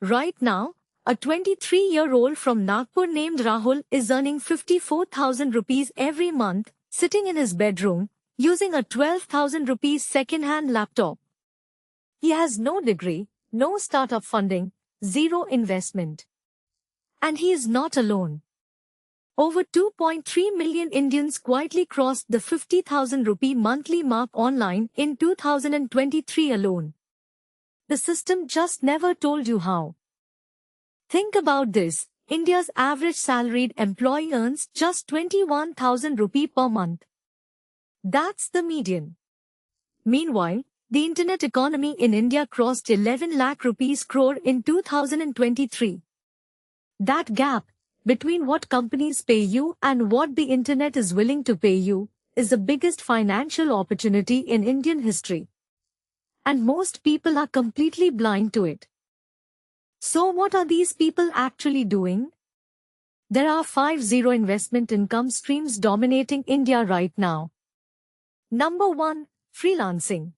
Right now, a 23-year-old from Nagpur named Rahul is earning 54,000 rupees every month, sitting in his bedroom, using a 12,000 rupees second-hand laptop. He has no degree, no startup funding, zero investment. And he is not alone. Over 2.3 million Indians quietly crossed the 50,000 rupee monthly mark online in 2023 alone. The system just never told you how. Think about this. India's average salaried employee earns just 21,000 rupee per month. That's the median. Meanwhile, the internet economy in India crossed 11 lakh rupees crore in 2023. That gap between what companies pay you and what the internet is willing to pay you is the biggest financial opportunity in Indian history. And most people are completely blind to it. So what are these people actually doing? There are 5 zero investment income streams dominating India right now. Number 1. Freelancing.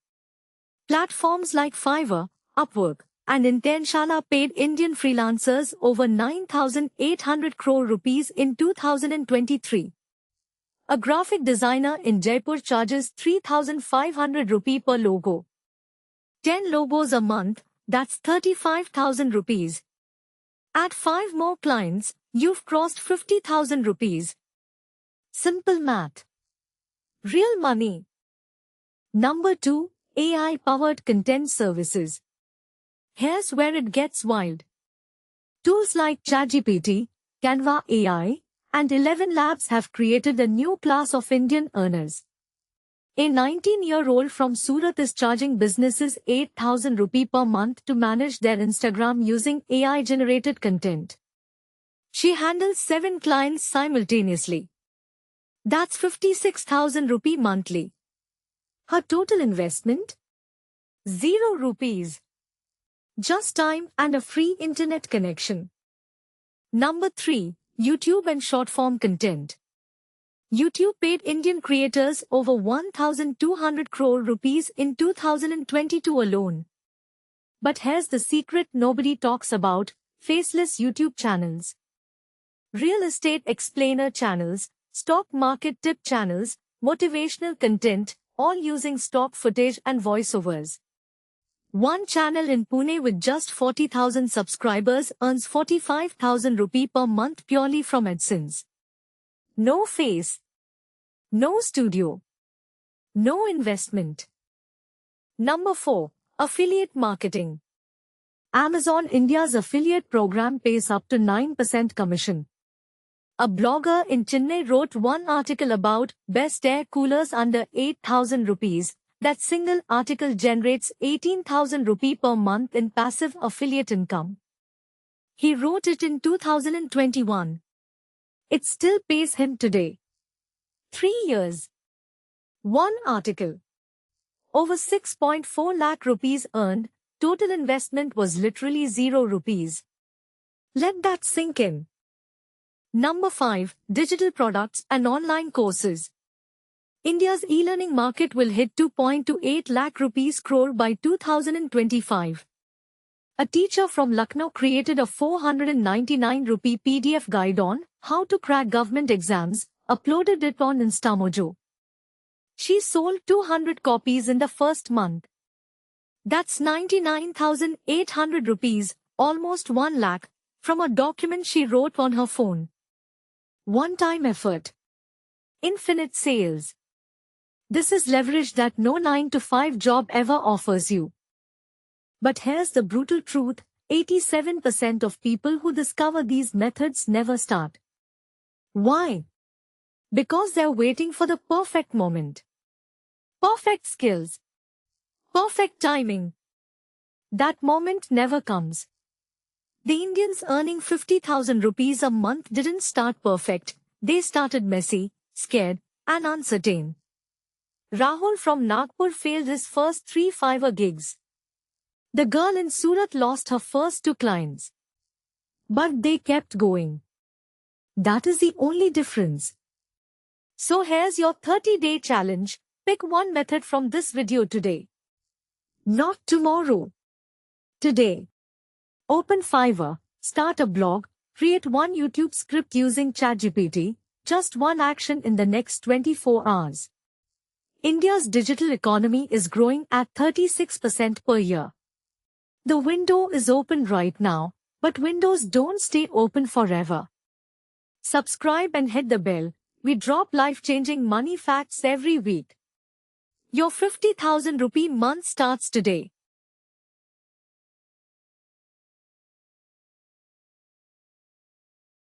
Platforms like Fiverr, Upwork, and Intenshala paid Indian freelancers over 9,800 crore rupees in 2023. A graphic designer in Jaipur charges 3,500 rupee per logo. 10 logos a month, that's 35,000 rupees. Add 5 more clients, you've crossed 50,000 rupees. Simple math. Real money. Number 2. AI-powered content services. Here's where it gets wild. Tools like ChatGPT, Canva AI, and 11 Labs have created a new class of Indian earners. A 19-year-old from Surat is charging businesses 8,000 rupee per month to manage their Instagram using AI-generated content. She handles 7 clients simultaneously. That's 56,000 rupee monthly. Her total investment? 0 rupees. Just time and a free internet connection. Number 3. YouTube and short-form content. YouTube paid Indian creators over 1,200 crore rupees in 2022 alone. But here's the secret nobody talks about: faceless YouTube channels. Real estate explainer channels, stock market tip channels, motivational content, all using stock footage and voiceovers. One channel in Pune with just 40,000 subscribers earns 45,000 rupee per month purely from AdSense. No face. No studio. No investment. Number 4. Affiliate marketing. Amazon India's affiliate program pays up to 9% commission. A blogger in Chennai wrote one article about best air coolers under 8,000 rupees. That single article generates 18,000 rupee per month in passive affiliate income. He wrote it in 2021. It still pays him today. 3 years. One article. Over 6.4 lakh rupees earned, total investment was literally 0 rupees. Let that sink in. Number 5. Digital products and online courses. India's e-learning market will hit 2.28 lakh rupees crore by 2025. A teacher from Lucknow created a 499 rupee PDF guide on how to crack government exams, uploaded it on Instamojo. She sold 200 copies in the first month. That's 99,800 rupees, almost 1 lakh, from a document she wrote on her phone. One-time effort. Infinite sales. This is leverage that no 9-to-5 job ever offers you. But here's the brutal truth: 87% of people who discover these methods never start. Why? Because they're waiting for the perfect moment. Perfect skills. Perfect timing. That moment never comes. The Indians earning 50,000 rupees a month didn't start perfect. They started messy, scared, and uncertain. Rahul from Nagpur failed his first 3 Fiverr gigs. The girl in Surat lost her first 2 clients. But they kept going. That is the only difference. So here's your 30-day challenge. Pick one method from this video today. Not tomorrow. Today. Open Fiverr, start a blog, create one YouTube script using ChatGPT, just one action in the next 24 hours. India's digital economy is growing at 36% per year. The window is open right now, but windows don't stay open forever. Subscribe and hit the bell. We drop life-changing money facts every week. Your 50,000 rupee month starts today.